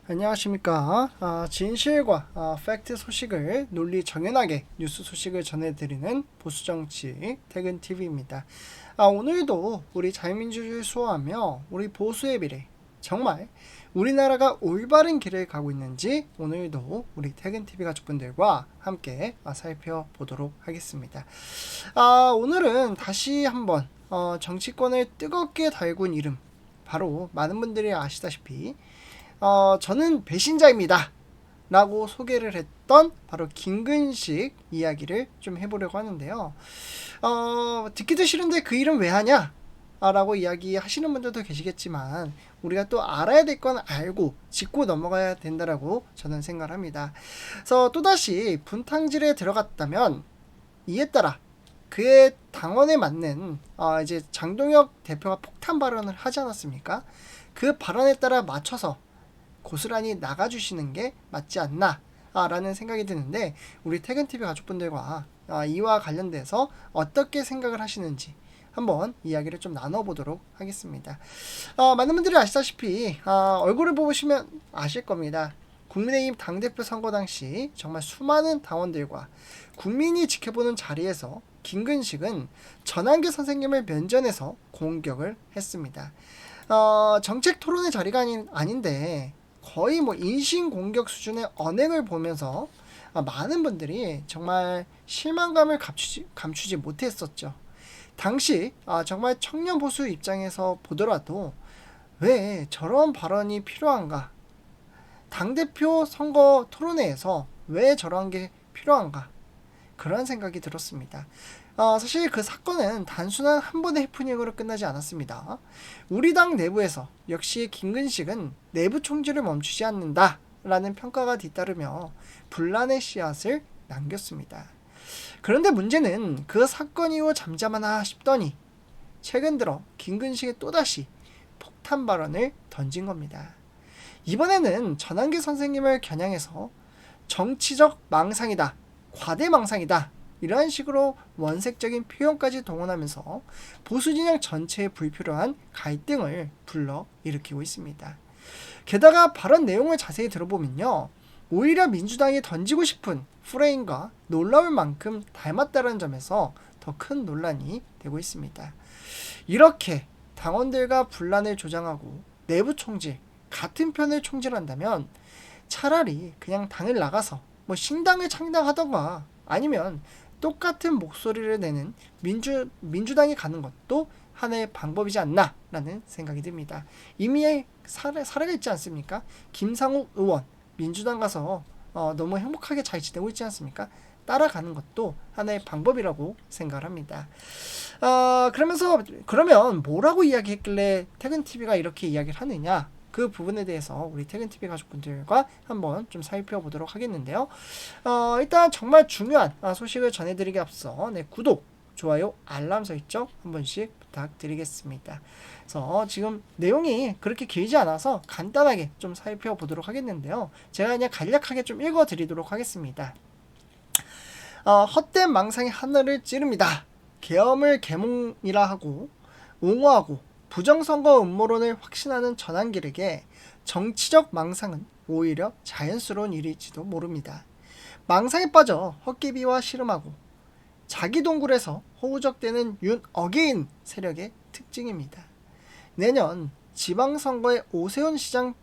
안녕하십니까. 진실과 팩트 소식을 논리 정연하게 뉴스 소식을 전해드리는 보수정치 퇴근TV입니다. 오늘도 우리 자유민주주의를 수호하며 우리 보수의 미래, 정말 우리나라가 올바른 길을 가고 있는지 오늘도 우리 퇴근TV 가족분들과 함께 살펴보도록 하겠습니다. 오늘은 다시 한번 정치권을 뜨겁게 달군 이름, 바로 많은 분들이 아시다시피 저는 배신자입니다 라고 소개를 했던 바로 김근식 이야기를 좀 해보려고 하는데요. 듣기도 싫은데 그 이름 왜 하냐? 라고 이야기하시는 분들도 계시겠지만 우리가 또 알아야 될 건 알고 짚고 넘어가야 된다라고 저는 생각을 합니다. 그래서 또다시 분탕질에 들어갔다면 이에 따라 그의 당원에 맞는 이제 장동혁 대표가 폭탄 발언을 하지 않았습니까? 그 발언에 따라 맞춰서 고스란히 나가주시는 게 맞지 않나 라는 생각이 드는데, 우리 퇴근TV 가족분들과 이와 관련돼서 어떻게 생각을 하시는지 한번 이야기를 좀 나눠보도록 하겠습니다. 많은 분들이 아시다시피 얼굴을 보시면 아실 겁니다. 국민의힘 당대표 선거 당시 정말 수많은 당원들과 국민이 지켜보는 자리에서 김근식은 전한계 선생님을 면전에서 공격을 했습니다. 정책 토론의 자리가 아닌데 거의 뭐 인신공격 수준의 언행을 보면서 많은 분들이 정말 실망감을 감추지 못했었죠. 당시 정말 청년 보수 입장에서 보더라도 왜 저런 발언이 필요한가? 당대표 선거 토론회에서 왜 저런 게 필요한가? 그런 생각이 들었습니다. 사실 그 사건은 단순한 한 번의 해프닝으로 끝나지 않았습니다. 우리 당 내부에서 역시 김근식은 내부 총질을 멈추지 않는다 라는 평가가 뒤따르며 분란의 씨앗을 남겼습니다. 그런데 문제는 그 사건 이후 잠잠하나 싶더니 최근 들어 김근식이 또다시 폭탄 발언을 던진 겁니다. 이번에는 전한계 선생님을 겨냥해서 정치적 망상이다, 과대망상이다, 이러한 식으로 원색적인 표현까지 동원하면서 보수 진영 전체에 불필요한 갈등을 불러일으키고 있습니다. 게다가 발언 내용을 자세히 들어보면요, 오히려 민주당이 던지고 싶은 프레임과 놀라울 만큼 닮았다는 점에서 더 큰 논란이 되고 있습니다. 이렇게 당원들과 분란을 조장하고 내부 총질, 같은 편을 총질한다면 차라리 그냥 당을 나가서 뭐 신당을 창당하던가 아니면 똑같은 목소리를 내는 민주당이 가는 것도 하나의 방법이지 않나 라는 생각이 듭니다. 이미 사례가 있지 않습니까? 김상욱 의원 민주당 가서 너무 행복하게 잘 지내고 있지 않습니까? 따라가는 것도 하나의 방법이라고 생각을 합니다. 그러면 뭐라고 이야기했길래 퇴근TV가 이렇게 이야기를 하느냐, 그 부분에 대해서 우리 퇴근TV 가족분들과 한번 좀 살펴보도록 하겠는데요. 일단 정말 중요한 소식을 전해드리기 앞서 구독, 좋아요, 알람 설정 한 번씩 부탁드리겠습니다. 그래서 지금 내용이 그렇게 길지 않아서 간단하게 좀 살펴보도록 하겠는데요. 제가 그냥 간략하게 좀 읽어드리도록 하겠습니다. 헛된 망상이 하늘을 찌릅니다. 계엄을 계몽이라 하고 옹호하고 부정선거 음모론을 확신하는 전한길에게 정치적 망상은 오히려 자연스러운 일일지도 모릅니다. 망상에 빠져 헛개비와 씨름하고 자기 동굴에서 허우적대는 윤 어게인 세력의 특징입니다. 내년 지방선거에 오세훈 시장,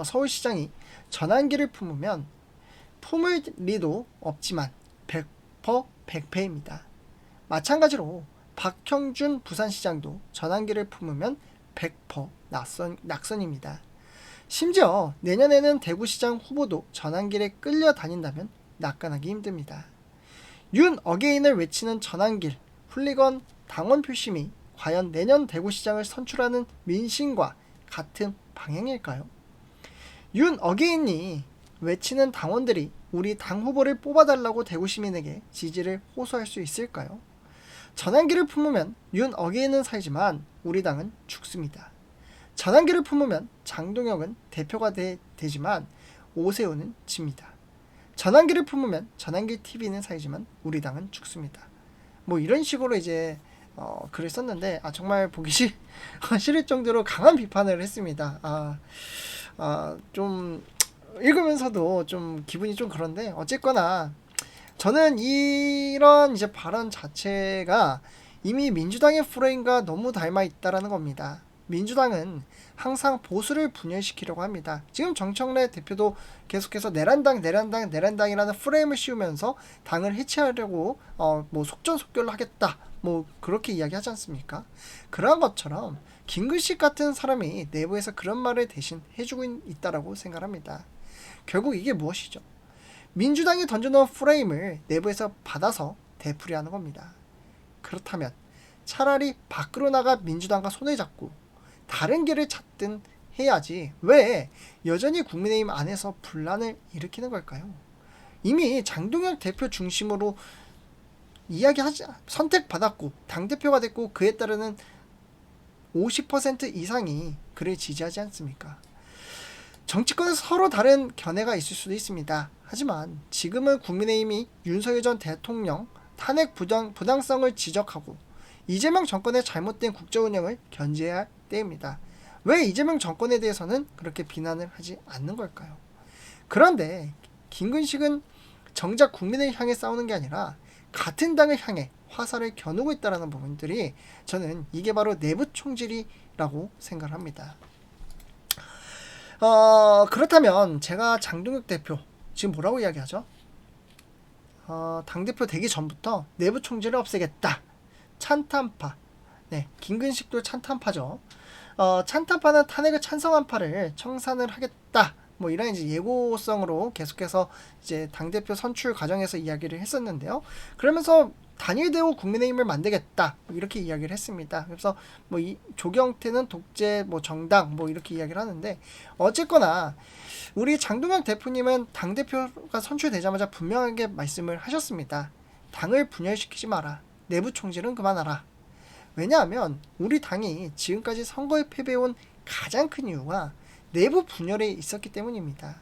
서울시장이 전한길을 품으면 품을 리도 없지만 100% 100패입니다. 마찬가지로 박형준 부산시장도 전한길을 품으면 100% 낙선입니다. 심지어 내년에는 대구시장 후보도 전한길에 끌려다닌다면 낙관하기 힘듭니다. 윤 어게인을 외치는 전한길, 훌리건 당원 표심이 과연 내년 대구시장을 선출하는 민심과 같은 방향일까요? 윤 어게인이 외치는 당원들이 우리 당 후보를 뽑아달라고 대구 시민에게 지지를 호소할 수 있을까요? 전한길을 품으면 윤 어게인은 살지만 우리 당은 죽습니다. 전한길을 품으면 장동혁은 대표가 되지만 오세훈은 집니다. 전한길을 품으면 전한길 TV는 살지만 우리 당은 죽습니다. 뭐 이런 식으로 이제 글을 썼는데 정말 보기 싫을 정도로 강한 비판을 했습니다. 좀 읽으면서도 좀 기분이 좀 그런데, 어쨌거나 저는 이런 이제 발언 자체가 이미 민주당의 프레임과 너무 닮아 있다라는 겁니다. 민주당은 항상 보수를 분열시키려고 합니다. 지금 정청래 대표도 계속해서 내란당이라는 프레임을 씌우면서 당을 해체하려고 뭐 속전속결로 하겠다, 뭐 그렇게 이야기하지 않습니까? 그러한 것처럼 김근식 같은 사람이 내부에서 그런 말을 대신 해주고 있다라고 생각합니다. 결국 이게 무엇이죠? 민주당이 던져놓은 프레임을 내부에서 받아서 되풀이하는 겁니다. 그렇다면 차라리 밖으로 나가 민주당과 손을 잡고 다른 길을 찾든 해야지 왜 여전히 국민의힘 안에서 분란을 일으키는 걸까요? 이미 장동혁 대표 중심으로 이야기하지, 선택받았고 당대표가 됐고 그에 따르는 50% 이상이 그를 지지하지 않습니까? 정치권에서 서로 다른 견해가 있을 수도 있습니다. 하지만 지금은 국민의힘이 윤석열 전 대통령 탄핵 부당성을 지적하고 이재명 정권의 잘못된 국정운영을 견제해야 할 때입니다. 왜 이재명 정권에 대해서는 그렇게 비난을 하지 않는 걸까요? 그런데 김근식은 정작 국민을 향해 싸우는 게 아니라 같은 당을 향해 화살을 겨누고 있다는 부분들이, 저는 이게 바로 내부 총질이라고 생각합니다. 그렇다면 제가 장동혁 대표 지금 뭐라고 이야기하죠? 당대표 되기 전부터 내부 총질을 없애겠다. 찬탄파. 네, 김근식도 찬탄파죠. 찬탄파는 탄핵을 찬성한 파를 청산을 하겠다. 뭐 이런 이제 예고성으로 계속해서 이제 당대표 선출 과정에서 이야기를 했었는데요. 그러면서 단일대우 국민의힘을 만들겠다, 이렇게 이야기를 했습니다. 그래서 뭐 이 조경태는 독재 뭐 정당 뭐 이렇게 이야기를 하는데, 어쨌거나 우리 장동혁 대표님은 당대표가 선출되자마자 분명하게 말씀을 하셨습니다. 당을 분열시키지 마라. 내부 총질은 그만하라. 왜냐하면 우리 당이 지금까지 선거에 패배해온 가장 큰 이유가 내부 분열에 있었기 때문입니다.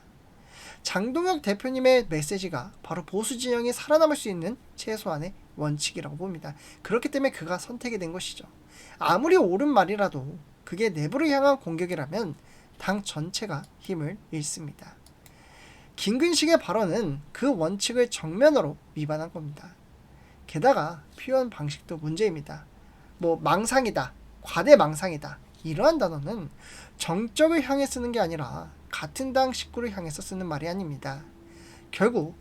장동혁 대표님의 메시지가 바로 보수 진영이 살아남을 수 있는 최소한의 원칙이라고 봅니다. 그렇기 때문에 그가 선택이 된 것이죠. 아무리 옳은 말이라도 그게 내부를 향한 공격이라면 당 전체가 힘을 잃습니다. 김근식의 발언은 그 원칙을 정면으로 위반한 겁니다. 게다가 표현 방식도 문제입니다. 뭐 망상이다, 과대망상이다, 이러한 단어는 정적을 향해 쓰는 게 아니라 같은 당 식구를 향해서 쓰는 말이 아닙니다. 결국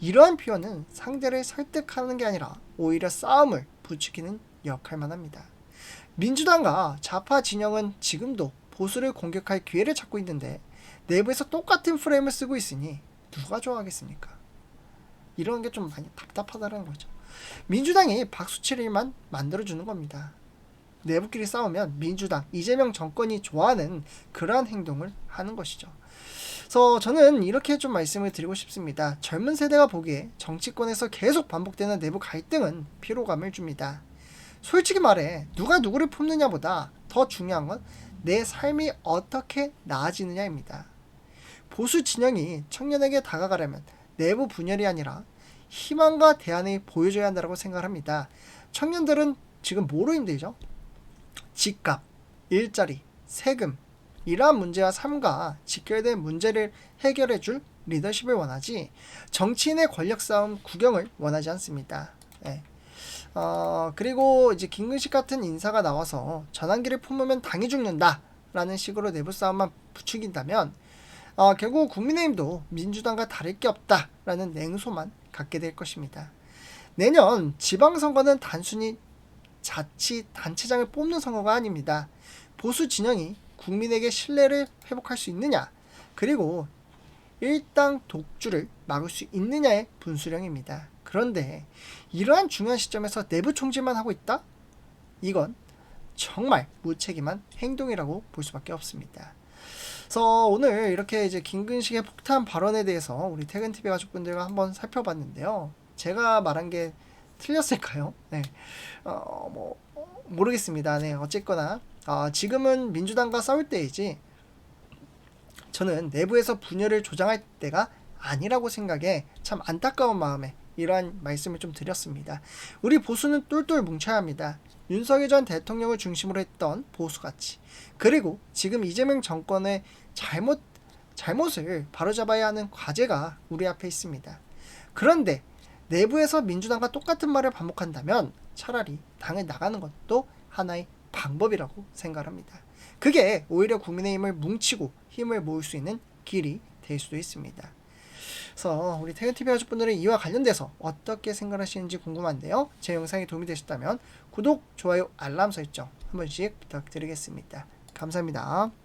이러한 표현은 상대를 설득하는 게 아니라 오히려 싸움을 부추기는 역할만 합니다. 민주당과 좌파 진영은 지금도 보수를 공격할 기회를 찾고 있는데 내부에서 똑같은 프레임을 쓰고 있으니 누가 좋아하겠습니까? 이런 게 좀 많이 답답하다는 거죠. 민주당이 박수칠 일만 만들어주는 겁니다. 내부끼리 싸우면 민주당, 이재명 정권이 좋아하는 그러한 행동을 하는 것이죠. 그래서 저는 이렇게 좀 말씀을 드리고 싶습니다. 젊은 세대가 보기에 정치권에서 계속 반복되는 내부 갈등은 피로감을 줍니다. 솔직히 말해 누가 누구를 품느냐보다 더 중요한 건 내 삶이 어떻게 나아지느냐입니다. 보수 진영이 청년에게 다가가려면 내부 분열이 아니라 희망과 대안을 보여줘야 한다고 생각합니다. 청년들은 지금 뭐로 힘들죠? 집값, 일자리, 세금, 이러한 문제와 삶과 직결된 문제를 해결해줄 리더십을 원하지 정치인의 권력 싸움 구경을 원하지 않습니다. 네. 그리고 이제 김근식 같은 인사가 나와서 전환기를 품으면 당이 죽는다 라는 식으로 내부 싸움만 부추긴다면 결국 국민의힘도 민주당과 다를 게 없다 라는 냉소만 갖게 될 것입니다. 내년 지방선거는 단순히 자치단체장을 뽑는 선거가 아닙니다. 보수 진영이 국민에게 신뢰를 회복할 수 있느냐, 그리고 일당 독주를 막을 수 있느냐의 분수령입니다. 그런데 이러한 중요한 시점에서 내부 총질만 하고 있다? 이건 정말 무책임한 행동이라고 볼 수밖에 없습니다. 그래서 오늘 이렇게 이제 김근식의 폭탄 발언에 대해서 우리 퇴근TV 가족분들과 한번 살펴봤는데요. 제가 말한 게 틀렸을까요? 네. 모르겠습니다. 네. 어쨌거나 지금은 민주당과 싸울 때이지 저는 내부에서 분열을 조장할 때가 아니라고 생각해 참 안타까운 마음에 이러한 말씀을 좀 드렸습니다. 우리 보수는 똘똘 뭉쳐야 합니다. 윤석열 전 대통령을 중심으로 했던 보수가치, 그리고 지금 이재명 정권의 잘못을 바로잡아야 하는 과제가 우리 앞에 있습니다. 그런데 내부에서 민주당과 똑같은 말을 반복한다면 차라리 당을 나가는 것도 하나의 방법이라고 생각합니다. 그게 오히려 국민의힘을 뭉치고 힘을 모을 수 있는 길이 될 수도 있습니다. 그래서 우리 태근TV 가족분들은 이와 관련돼서 어떻게 생각하시는지 궁금한데요. 제 영상이 도움이 되셨다면 구독, 좋아요, 알람 설정 한 번씩 부탁드리겠습니다. 감사합니다.